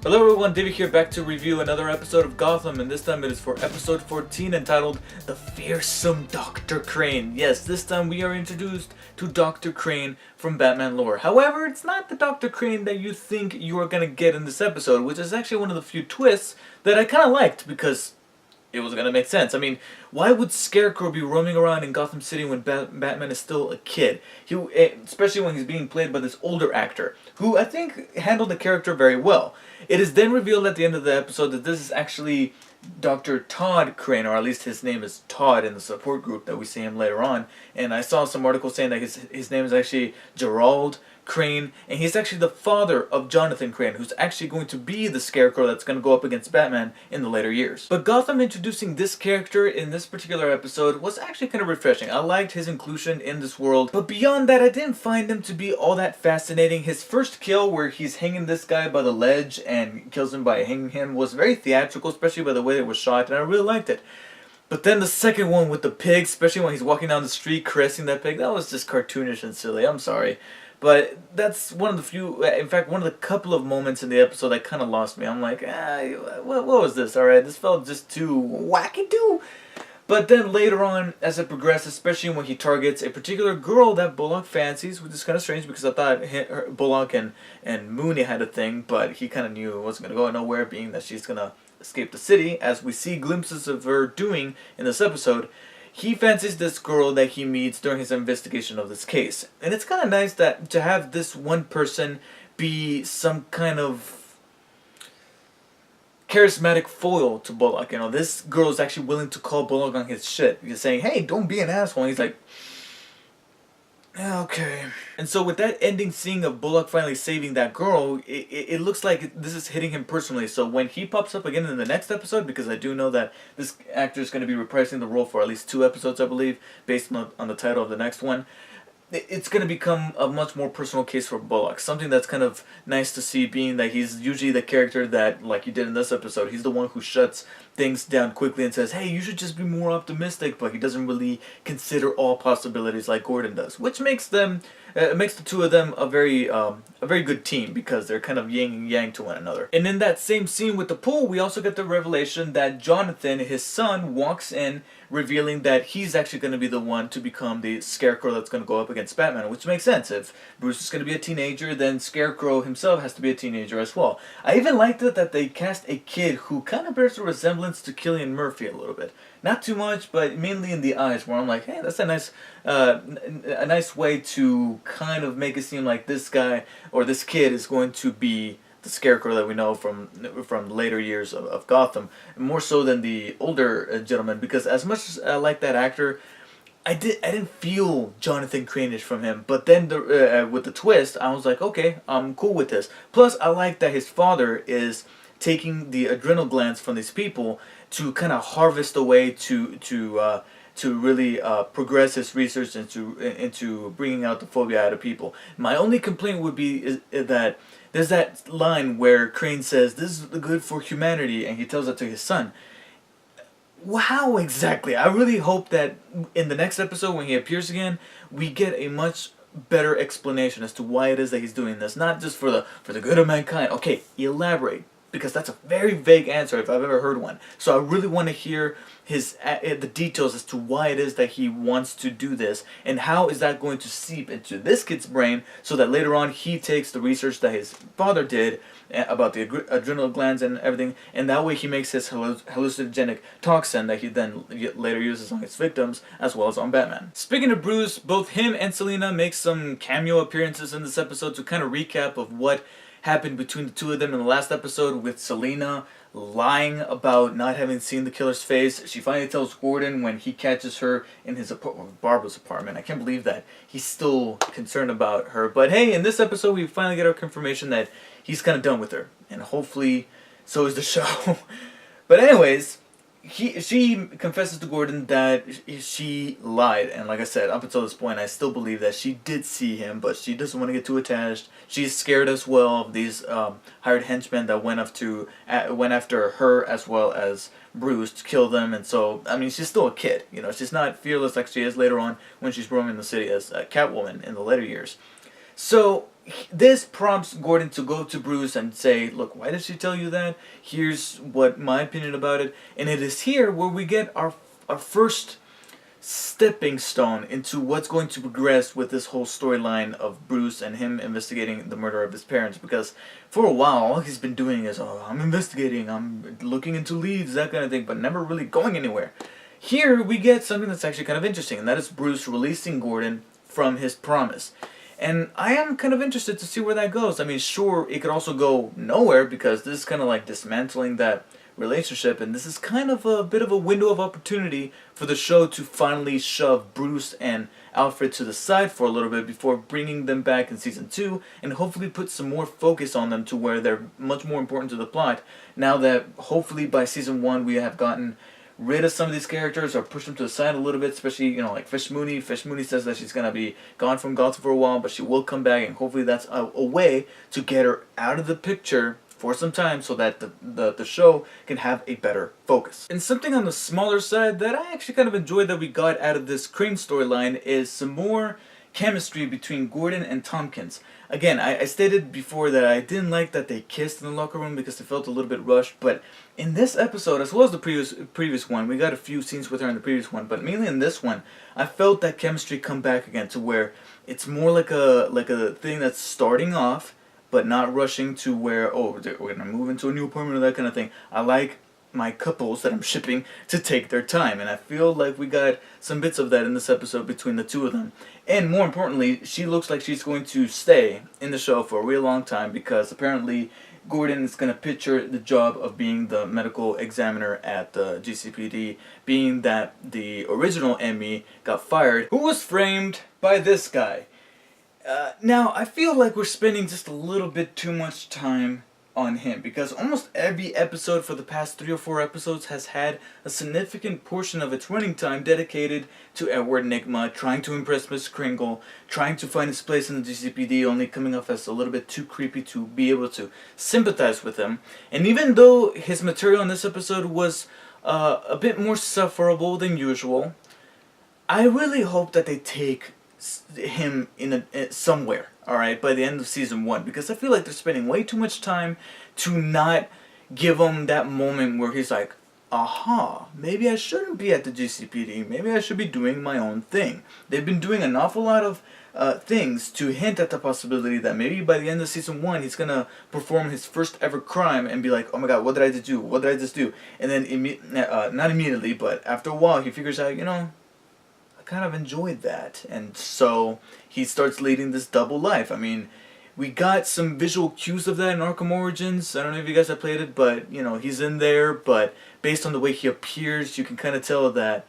Hello everyone, David here, back to review another episode of Gotham, and this time it is for episode 14 entitled The Fearsome Dr. Crane. Yes, this time we are introduced to Dr. Crane from Batman lore. However, it's not the Dr. Crane that you think you are going to get in this episode, which is actually one of the few twists that I kind of liked because it was going to make sense. I mean, why would Scarecrow be roaming around in Gotham City when Batman is still a kid? Especially when he's being played by this older actor, who I think handled the character very well. It is then revealed at the end of the episode that this is actually Dr. Todd Crane, or at least his name is Todd in the support group that we see him later on. And I saw some articles saying that his name is actually Gerald Crane, and he's actually the father of Jonathan Crane, who's actually going to be the Scarecrow that's going to go up against Batman in the later years. But Gotham introducing this character in this particular episode was actually kind of refreshing. I liked his inclusion in this world, but beyond that, I didn't find him to be all that fascinating. His first kill, where he's hanging this guy by the ledge and kills him by hanging him, was very theatrical, especially by the way it was shot, and I really liked it. But then the second one with the pig, especially when he's walking down the street caressing that pig, that was just cartoonish and silly. I'm sorry. But that's one of the few, in fact, one of the couple of moments in the episode that kind of lost me. I'm like, what was this? Alright, this felt just too wackadoo. But then later on, as it progresses, especially when he targets a particular girl that Bullock fancies, which is kind of strange because I thought Bullock and Mooney had a thing, but he kind of knew it wasn't going to go nowhere, being that she's going to escape the city, as we see glimpses of her doing in this episode. He fancies this girl that he meets during his investigation of this case. And it's kind of nice that to have this one person be some kind of charismatic foil to Bullock. You know, this girl is actually willing to call Bullock on his shit. He's saying, hey, don't be an asshole. And he's like, yeah, okay. And so with that ending scene of Bullock finally saving that girl, it looks like this is hitting him personally. So when he pops up again in the next episode, because I do know that this actor is going to be reprising the role for at least 2 episodes, I believe, based on the title of the next one, it's going to become a much more personal case for Bullock. Something that's kind of nice to see, being that he's usually the character that, like you did in this episode, he's the one who shuts things down quickly and says, hey, you should just be more optimistic, but he doesn't really consider all possibilities like Gordon does, which makes them makes the two of them a very good team, because they're kind of yin and yang to one another. And in that same scene with the pool, we also get the revelation that Jonathan, his son, walks in, revealing that he's actually going to be the one to become the Scarecrow that's going to go up against Batman, which makes sense. If Bruce is going to be a teenager, then Scarecrow himself has to be a teenager as well. I even liked it that they cast a kid who kind of bears a resemblance to Cillian Murphy a little bit. Not too much, but mainly in the eyes, where I'm like, hey, that's a nice way to kind of make it seem like this guy or this kid is going to be the Scarecrow that we know from later years of Gotham, more so than the older gentleman. Because as much as I like that actor, I didn't feel Jonathan Crane-ish from him. But then with the twist, I was like, okay, I'm cool with this. Plus, I like that his father is taking the adrenal glands from these people to kind of harvest away to really progress his research into bringing out the phobia out of people. My only complaint would be is that there's that line where Crane says, this is good for humanity, and he tells that to his son. How exactly? I really hope that in the next episode, when he appears again, we get a much better explanation as to why it is that he's doing this. Not just for the good of mankind. Okay, elaborate. Because that's a very vague answer if I've ever heard one. So I really want to hear the details as to why it is that he wants to do this, and how is that going to seep into this kid's brain, so that later on he takes the research that his father did about the adrenal glands and everything, and that way he makes his hallucinogenic toxin that he then later uses on his victims as well as on Batman. Speaking of Bruce, both him and Selena make some cameo appearances in this episode to kind of recap of what happened between the two of them in the last episode, with Selena lying about not having seen the killer's face. She finally tells Gordon when he catches her in his Barbara's apartment. I can't believe that he's still concerned about her. But hey, in this episode we finally get our confirmation that he's kind of done with her, and hopefully so is the show. But anyways, she confesses to Gordon that she lied, and like I said, up until this point, I still believe that she did see him, but she doesn't want to get too attached. She's scared as well of these hired henchmen that went after her as well as Bruce to kill them, and so, I mean, she's still a kid, you know, she's not fearless like she is later on when she's roaming the city as Catwoman in the later years. So this prompts Gordon to go to Bruce and say, look, why did she tell you that? Here's what my opinion about it. And it is here where we get our first stepping stone into what's going to progress with this whole storyline of Bruce and him investigating the murder of his parents. Because for a while, all he's been doing is, oh, I'm investigating, I'm looking into leads, that kind of thing, but never really going anywhere. Here we get something that's actually kind of interesting, and that is Bruce releasing Gordon from his promise. And I am kind of interested to see where that goes. I mean, sure, it could also go nowhere, because this is kind of like dismantling that relationship, and this is kind of a bit of a window of opportunity for the show to finally shove Bruce and Alfred to the side for a little bit before bringing them back in season 2, and hopefully put some more focus on them to where they're much more important to the plot, now that hopefully by season 1 we have gotten rid of some of these characters or push them to the side a little bit, especially, you know, like Fish Mooney. Fish Mooney says that she's going to be gone from Gotham for a while, but she will come back, and hopefully that's a way to get her out of the picture for some time so that the show can have a better focus. And something on the smaller side that I actually kind of enjoyed that we got out of this Crane storyline is some more chemistry between Gordon and Thompkins. Again, I stated before that I didn't like that they kissed in the locker room because it felt a little bit rushed, but in this episode, as well as the previous one, we got a few scenes with her in the previous one, but mainly in this one, I felt that chemistry come back again to where it's more like a thing that's starting off, but not rushing to where, oh, we're gonna move into a new apartment or that kind of thing. I like my couples that I'm shipping to take their time, and I feel like we got some bits of that in this episode between the two of them. And more importantly, she looks like she's going to stay in the show for a real long time, because apparently Gordon is going to picture the job of being the medical examiner at the GCPD, being that the original Emmy got fired, who was framed by this guy. Now, I feel like we're spending just a little bit too much time on him, because almost every episode for the past 3 or 4 episodes has had a significant portion of its running time dedicated to Edward Nygma, trying to impress Miss Kringle, trying to find his place in the GCPD, only coming off as a little bit too creepy to be able to sympathize with him. And even though his material in this episode was a bit more sufferable than usual, I really hope that they take him in somewhere, alright, by the end of season 1, because I feel like they're spending way too much time to not give him that moment where he's like, aha, maybe I shouldn't be at the GCPD, maybe I should be doing my own thing. They've been doing an awful lot of things to hint at the possibility that maybe by the end of season 1 he's gonna perform his first ever crime and be like, oh my god, what did I just do, what did I just do? And then, not immediately, but after a while he figures out, you know, kind of enjoyed that, and so he starts leading this double life. I mean, we got some visual cues of that in Arkham Origins. I don't know if you guys have played it, but you know, he's in there, but based on the way he appears, you can kind of tell that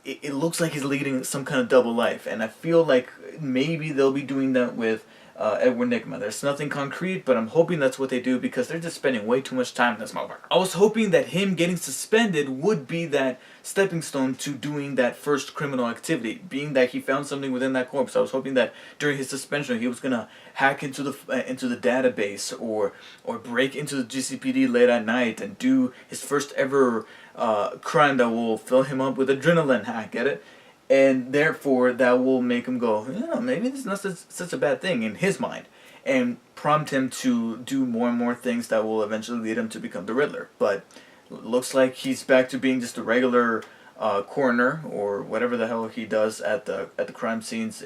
it looks like he's leading some kind of double life, and I feel like maybe they'll be doing that with Edward Nygma. There's nothing concrete, but I'm hoping that's what they do, because they're just spending way too much time in this motherfucker. I was hoping that him getting suspended would be that stepping stone to doing that first criminal activity, being that he found something within that corpse. I was hoping that during his suspension he was gonna hack into the database or break into the GCPD late at night and do his first ever crime that will fill him up with adrenaline. I get it. And therefore, that will make him go, yeah, maybe this is not such a bad thing in his mind, and prompt him to do more and more things that will eventually lead him to become the Riddler. But looks like he's back to being just a regular coroner or whatever the hell he does at the crime scenes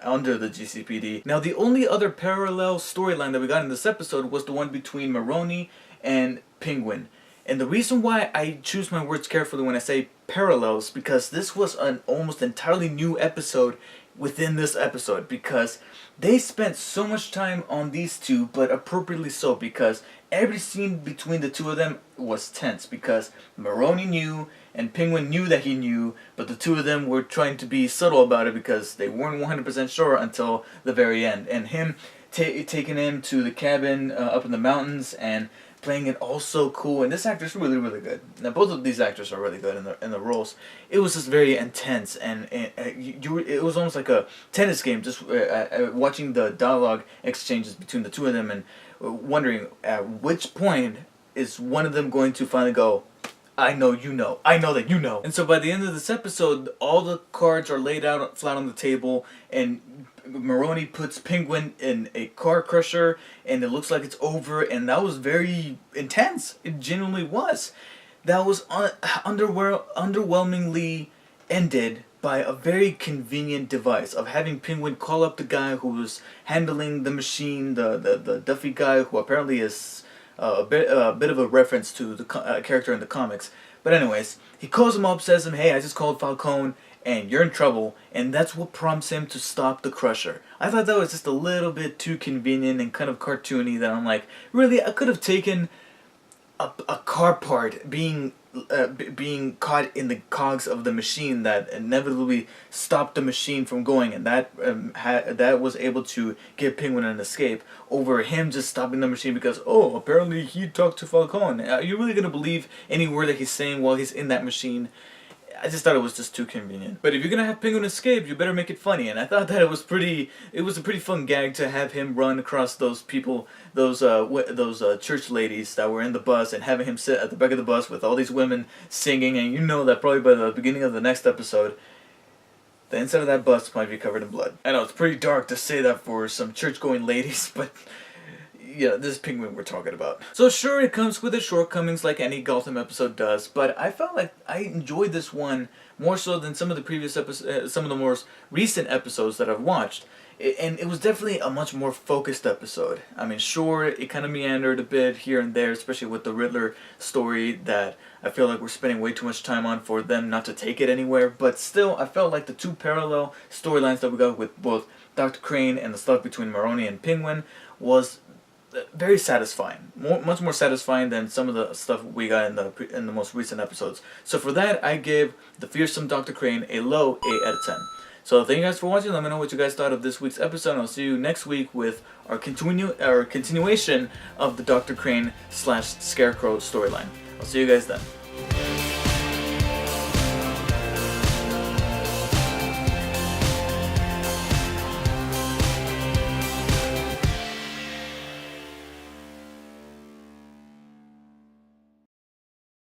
under the GCPD. Now, the only other parallel storyline that we got in this episode was the one between Maroni and Penguin. And the reason why I choose my words carefully when I say parallels, because this was an almost entirely new episode within this episode, because they spent so much time on these two, but appropriately so, because every scene between the two of them was tense, because Maroni knew and Penguin knew that he knew, but the two of them were trying to be subtle about it because they weren't 100% sure until the very end. And him taking him to the cabin up in the mountains and playing it all so cool, and this actor's really, really good. Now, both of these actors are really good in the roles. It was just very intense, and it was almost like a tennis game, just watching the dialogue exchanges between the two of them, and wondering at which point is one of them going to finally go, I know you know. I know that you know. And so by the end of this episode, all the cards are laid out flat on the table, and Maroni puts Penguin in a car crusher, and it looks like it's over, and that was very intense. It genuinely was. That was underwhelmingly ended by a very convenient device of having Penguin call up the guy who was handling the machine, the Duffy guy, who apparently is a bit of a reference to the character in the comics. But anyways, he calls him up, says to him, hey, I just called Falcone, and you're in trouble, and that's what prompts him to stop the Crusher. I thought that was just a little bit too convenient and kind of cartoony that I'm like, really, I could have taken a car part being caught in the cogs of the machine that inevitably stopped the machine from going, and that that was able to give Penguin an escape, over him just stopping the machine because, oh, apparently he talked to Falcone. Are you really gonna believe any word that he's saying while he's in that machine? I just thought it was just too convenient. But if you're gonna have Penguin escape, you better make it funny. And I thought that it was a pretty fun gag to have him run across those people, those church ladies that were in the bus, and having him sit at the back of the bus with all these women singing. And you know that probably by the beginning of the next episode, the inside of that bus might be covered in blood. I know it's pretty dark to say that for some church-going ladies, but yeah, this is Penguin we're talking about. So sure, it comes with its shortcomings like any Gotham episode does, but I felt like I enjoyed this one more so than some of the previous episodes, some of the more recent episodes that I've watched. And it was definitely a much more focused episode. I mean, sure, it kind of meandered a bit here and there, especially with the Riddler story that I feel like we're spending way too much time on for them not to take it anywhere. But still, I felt like the two parallel storylines that we got with both Dr. Crane and the stuff between Maroni and Penguin was very satisfying, much more satisfying than some of the stuff we got in the most recent episodes. So for that, I give the Fearsome Dr. Crane a low 8 out of 10. So thank you guys for watching. Let me know what you guys thought of this week's episode, and I'll see you next week with our continuation of the Dr. Crane / Scarecrow storyline. I'll see you guys then.